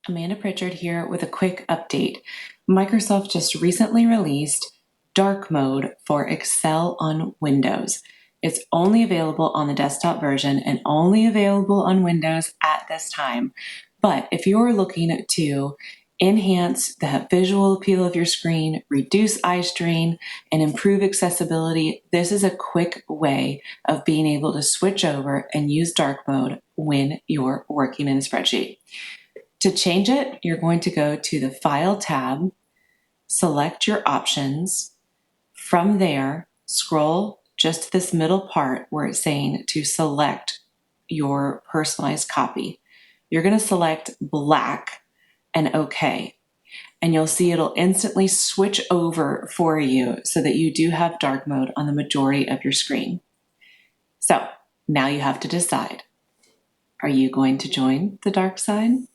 Amanda Pritchard here with a quick update. Microsoft just recently released dark mode for Excel on Windows. It's only available on the desktop version and only available on Windows at this time. But if you're looking to enhance the visual appeal of your screen, reduce eye strain, and improve accessibility, this is a quick way of being able to switch over and use dark mode when you're working in a spreadsheet. To change it, you're going to go to the File tab, select your options. From there, scroll just to this middle part where it's saying to select your personalized copy. You're going to select black and OK. And you'll see it'll instantly switch over for you so that you do have dark mode on the majority of your screen. So now you have to decide. Are you going to join the dark side